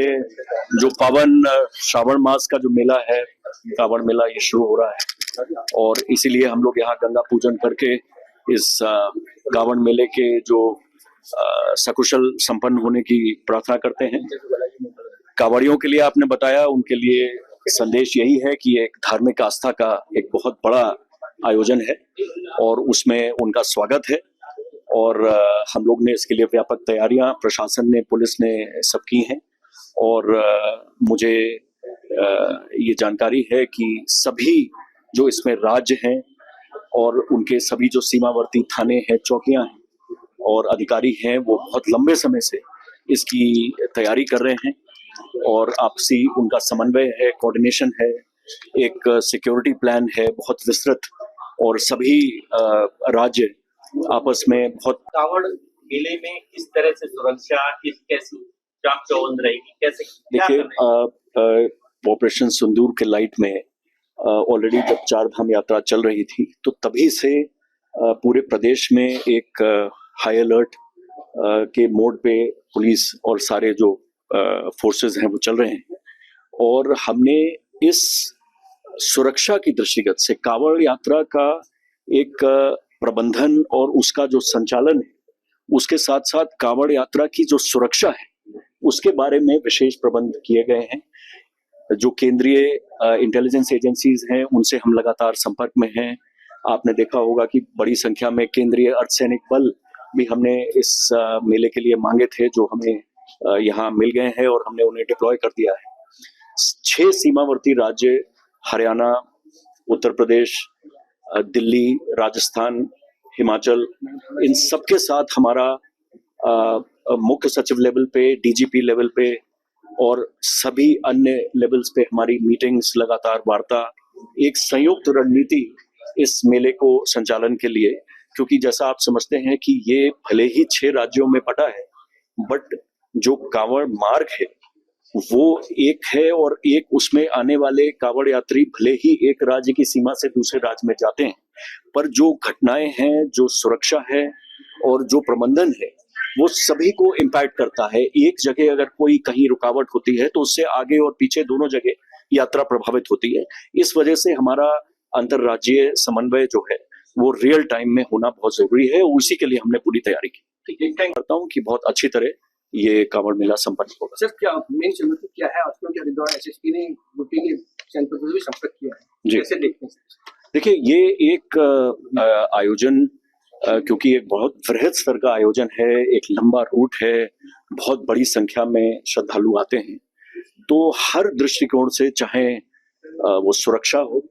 ये जो पावन श्रावण मास का जो मेला है, कांवड़ मेला, ये शुरू हो रहा है और इसीलिए हम लोग यहाँ गंगा पूजन करके इस कांवड़ मेले के जो सकुशल संपन्न होने की प्रार्थना करते हैं। कांवड़ियों के लिए आपने बताया, उनके लिए संदेश यही है कि एक धार्मिक आस्था का एक बहुत बड़ा आयोजन है और उसमें उनका स्वागत है और हम लोग ने इसके लिए व्यापक तैयारियां, प्रशासन ने, पुलिस ने सब की हैं और मुझे ये जानकारी है कि सभी जो इसमें राज्य हैं और उनके सभी जो सीमावर्ती थाने हैं, चौकियां हैं और अधिकारी हैं, वो बहुत लंबे समय से इसकी तैयारी कर रहे हैं और आपसी उनका समन्वय है, कोऑर्डिनेशन है, एक सिक्योरिटी प्लान है बहुत विस्तृत और सभी राज्य आपस में बहुत। कांवड़ मेले में किस तरह से सुरक्षा, कैसी चाक चौबंद रहेगी, कैसे? देखिए, ऑपरेशन सिंदूर के लाइट में ऑलरेडी जब चार धाम यात्रा चल रही थी तो तभी से पूरे प्रदेश में एक हाई अलर्ट के मोड पे पुलिस और सारे जो फोर्सेस हैं वो चल रहे हैं और हमने इस सुरक्षा की दृष्टिगत से कांवड़ यात्रा का एक प्रबंधन और उसका जो संचालन है, उसके साथ साथ कांवड़ यात्रा की जो सुरक्षा है उसके बारे में विशेष प्रबंध किए गए हैं। जो केंद्रीय इंटेलिजेंस एजेंसीज हैं उनसे हम लगातार संपर्क में हैं। आपने देखा होगा कि बड़ी संख्या में केंद्रीय अर्धसैनिक बल भी हमने इस मेले के लिए मांगे थे, जो हमें यहाँ मिल गए हैं और हमने उन्हें डिप्लॉय कर दिया है। 6 सीमावर्ती राज्य, हरियाणा, उत्तर प्रदेश, दिल्ली, राजस्थान, हिमाचल, इन सबके साथ हमारा मुख्य सचिव लेवल पे, डीजीपी लेवल पे और सभी अन्य लेवल्स पे हमारी मीटिंग्स, लगातार वार्ता, एक संयुक्त रणनीति इस मेले को संचालन के लिए, क्योंकि जैसा आप समझते हैं कि ये भले ही 6 राज्यों में बटा है बट जो कांवड़ मार्ग है वो एक है और एक उसमें आने वाले कांवड़ यात्री भले ही एक राज्य की सीमा से दूसरे राज्य में जाते हैं, पर जो घटनाएं हैं, जो सुरक्षा है और जो प्रबंधन है वो सभी को इम्पैक्ट करता है। एक जगह अगर कोई कहीं रुकावट होती है तो उससे आगे और पीछे दोनों जगह यात्रा प्रभावित होती है। इस वजह से हमारा अंतरराज्यीय समन्वय जो है वो रियल टाइम में होना बहुत जरूरी है, उसी के लिए हमने पूरी तैयारी की। करता हूँ कि बहुत अच्छी तरह ये कांवड़ मेला संपन्न होगा। सर, क्या मेन चुनौती क्या है? आजकल के हरिद्वार एसएसपी ने रूटीन जनपद से भी संपर्क किया है, कैसे देखते हैं? देखिए, ये एक आयोजन, क्योंकि एक बहुत वृहद स्तर का आयोजन है, एक लंबा रूट है, बहुत बड़ी संख्या में श्रद्धालु आते हैं, तो हर दृष्टिकोण से, चाहे वो सुरक्षा हो,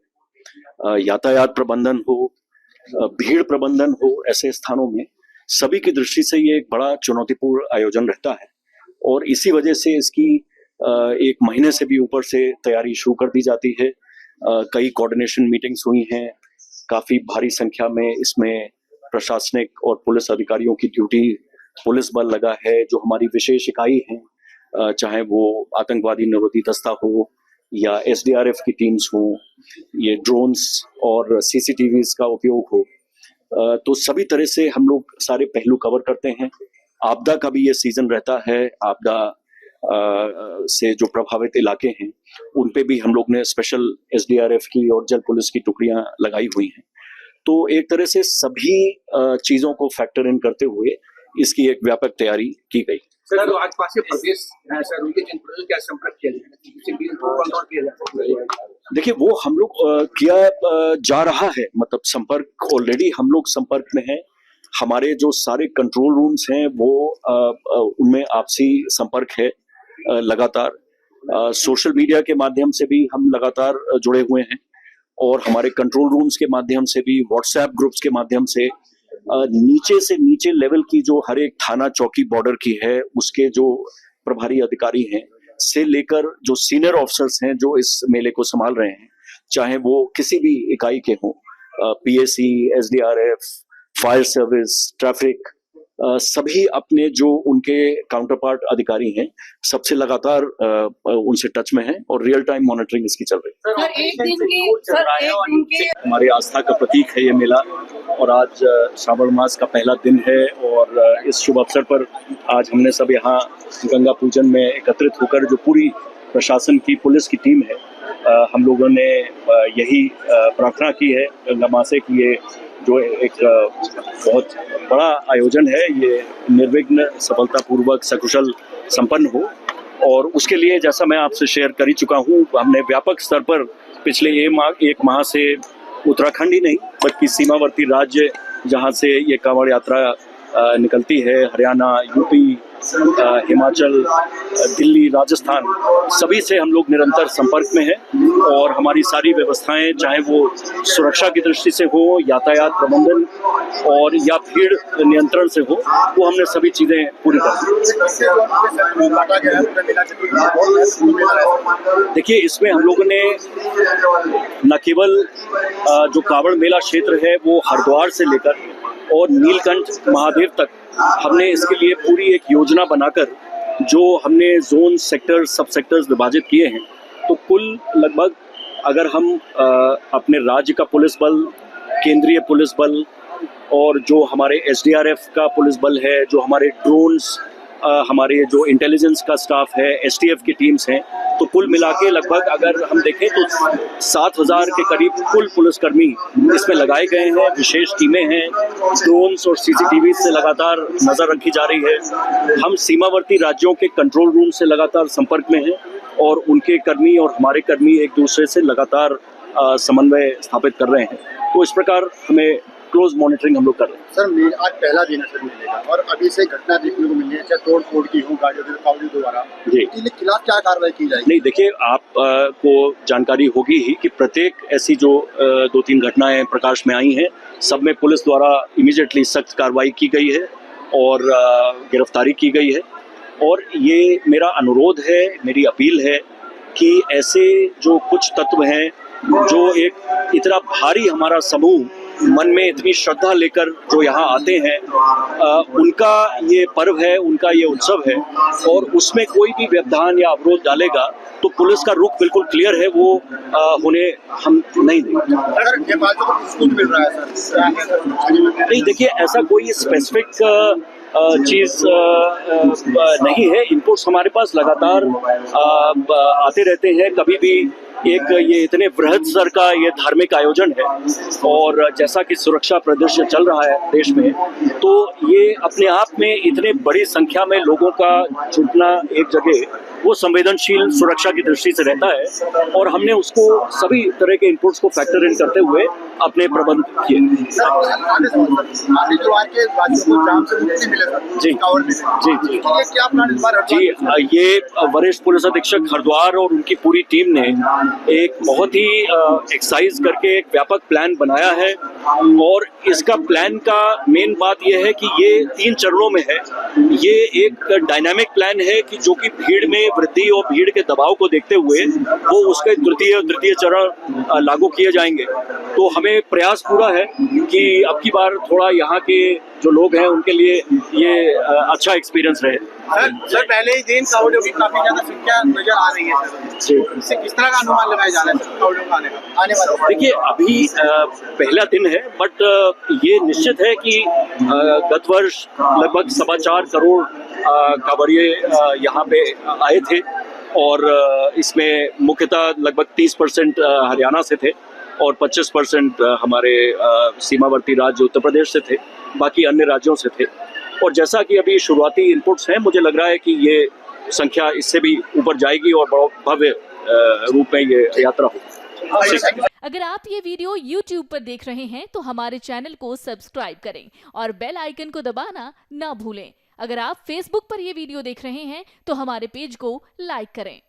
यातायात प्रबंधन हो, भीड़ प्रबंधन हो, ऐसे स्थानों में सभी की दृष्टि से ये एक बड़ा चुनौतीपूर्ण आयोजन रहता है और इसी वजह से इसकी 1 महीने से भी ऊपर से तैयारी शुरू कर दी जाती है। कई कोऑर्डिनेशन मीटिंग्स हुई हैं, काफी भारी संख्या में इसमें प्रशासनिक और पुलिस अधिकारियों की ड्यूटी, पुलिस बल लगा है, जो हमारी विशेष इकाई है, चाहे वो आतंकवादी निरोधी दस्ता हो या एसडीआरएफ की टीम्स हो, ये ड्रोन्स और सीसीटीवीज का उपयोग हो, तो सभी तरह से हम लोग सारे पहलू कवर करते हैं। आपदा का भी ये सीजन रहता है, आपदा से जो प्रभावित इलाके हैं उन पे भी हम लोग ने स्पेशल एसडीआरएफ की और जल पुलिस की टुकड़ियां लगाई हुई हैं। तो एक तरह से सभी चीजों को फैक्टर इन करते हुए इसकी एक व्यापक तैयारी की गई। सर, तो आज पास प्रदेश है सर, उनके जनपद से क्या संपर्क किया जाए? देखिए, वो हम लोग किया जा रहा है, मतलब संपर्क ऑलरेडी हम लोग संपर्क में हैं। हमारे जो सारे कंट्रोल रूम्स हैं वो उनमें आपसी संपर्क है लगातार। सोशल मीडिया के माध्यम से भी हम लगातार जुड़े हुए हैं और हमारे कंट्रोल रूम्स के माध्यम से भी, व्हाट्सएप ग्रुप्स के माध्यम से, नीचे से नीचे लेवल की जो हर एक थाना चौकी बॉर्डर की है उसके जो प्रभारी अधिकारी हैं से लेकर जो सीनियर ऑफिसर्स हैं जो इस मेले को संभाल रहे हैं, चाहे वो किसी भी इकाई के हों, PAC, SDRF, fire service, traffic, सभी अपने जो उनके काउंटर पार्ट अधिकारी हैं सबसे लगातार उनसे टच में हैं और रियल टाइम मॉनिटरिंग इसकी चल रही है। सर एक दिन की हमारे आस्था का प्रतीक है ये मेला और आज श्रावण मास का पहला दिन है और इस शुभ अवसर पर आज हमने सब यहाँ गंगा पूजन में एकत्रित होकर जो पूरी प्रशासन की पुलिस की टीम है हम लोगों ने यही प्रार्थना की है गंगा माँ से कि ये जो एक बहुत बड़ा आयोजन है ये निर्विघ्न सफलतापूर्वक सकुशल संपन्न हो और उसके लिए जैसा मैं आपसे शेयर कर ही चुका हूँ हमने व्यापक स्तर पर पिछले एक माह से उत्तराखंड ही नहीं बल्कि सीमावर्ती राज्य जहाँ से ये कांवड़ यात्रा निकलती है हरियाणा यूपी हिमाचल दिल्ली राजस्थान सभी से हम लोग निरंतर संपर्क में हैं और हमारी सारी व्यवस्थाएं चाहे वो सुरक्षा की दृष्टि से हो यातायात प्रबंधन और या भीड़ नियंत्रण से हो वो हमने सभी चीज़ें पूरी कर दी। देखिए इसमें हम लोगों ने न केवल जो कांवड़ मेला क्षेत्र है वो हरिद्वार से लेकर और नीलकंठ महादेव तक हमने इसके लिए पूरी एक योजना बनाकर जो हमने जोन सेक्टर सब सेक्टर्स विभाजित किए हैं तो कुल लगभग अगर हम अपने राज्य का पुलिस बल केंद्रीय पुलिस बल और जो हमारे SDRF का पुलिस बल है जो हमारे ड्रोन्स हमारे जो इंटेलिजेंस का स्टाफ है STF की टीम्स हैं तो कुल मिला के लगभग अगर हम देखें तो 7,000 के करीब कुल पुलिसकर्मी इसमें लगाए गए हैं विशेष टीमें हैं ड्रोन्स और CCTV से लगातार नज़र रखी जा रही है हम सीमावर्ती राज्यों के कंट्रोल रूम से लगातार संपर्क में हैं और उनके कर्मी और हमारे कर्मी एक दूसरे से लगातार समन्वय स्थापित कर रहे हैं तो इस प्रकार हमें क्लोज मॉनिटरिंग हम लोग कर रहे हैं। सर आज पहला दिन है सर मेले का और अभी से घटना देखने को मिल रही है चाहे तोड़ फोड़ की हो गाड़ियों के कावड़ियों द्वारा जी इनके खिलाफ क्या कार्रवाई की जाएगी? नहीं देखिए आप को जानकारी होगी ही कि प्रत्येक ऐसी जो 2-3 घटनाएं प्रकाश में आई हैं सब में पुलिस द्वारा इमीडिएटली सख्त कार्रवाई की गई है और गिरफ्तारी की गई है और ये मेरा अनुरोध है मेरी अपील है कि ऐसे जो कुछ तत्व हैं जो एक इतना भारी हमारा समूह मन में इतनी श्रद्धा लेकर जो यहाँ आते हैं उनका ये पर्व है उनका ये उत्सव है और उसमें कोई भी व्यवधान या अवरोध डालेगा तो पुलिस का रुख बिल्कुल क्लियर है वो होने हम नहीं देंगे। नहीं देखिए ऐसा कोई स्पेसिफिक चीज़ नहीं है इनपुट्स हमारे पास लगातार आते रहते हैं कभी भी एक ये इतने बृहद स्तर का ये धार्मिक आयोजन है और जैसा कि सुरक्षा परिदृश्य चल रहा है देश में तो ये अपने आप में इतने बड़ी संख्या में लोगों का जुटना एक जगह वो संवेदनशील सुरक्षा की दृष्टि से रहता है और हमने उसको सभी तरह के इनपुट्स को फैक्टर इन करते हुए अपने प्रबंध किए। जी जी जी जी ये वरिष्ठ पुलिस अधीक्षक हरिद्वार और उनकी पूरी टीम ने एक बहुत ही एक्सरसाइज करके एक व्यापक प्लान बनाया है और इसका प्लान का मेन बात यह है कि ये 3 चरणों में है ये एक डायनामिक प्लान है कि जो कि भीड़ में वृद्धि और भीड़ के दबाव को देखते हुए वो उसके तृतीय चरण लागू किए जाएंगे तो हमें प्रयास पूरा है कि अब की बार थोड़ा यहाँ के जो लोग हैं उनके लिए ये अच्छा एक्सपीरियंस रहे। सर पहले ही दिन कावड़ियों की काफी ज्यादा संख्या नजर आ रही है इससे किस तरह का अनुमान लगाया जा रहा है कावड़ियों का आने वाला? देखिए अभी पहला दिन है बट ये निश्चित है कि गत वर्ष लगभग 4.25 करोड़ कांवड़िए यहाँ पे आए थे और इसमें मुख्यतः लगभग 30% हरियाणा से थे और 25% हमारे सीमावर्ती राज्य उत्तर प्रदेश से थे बाकी अन्य राज्यों से थे और जैसा कि अभी शुरुआती इनपुट्स हैं मुझे लग रहा है कि ये संख्या इससे भी ऊपर जाएगी और भव्य रूप में ये यात्रा होगी। अगर आप ये वीडियो YouTube पर देख रहे हैं तो हमारे चैनल को सब्सक्राइब करें और बेल आइकन को दबाना ना भूलें। अगर आप Facebook पर ये वीडियो देख रहे हैं तो हमारे पेज को लाइक करें।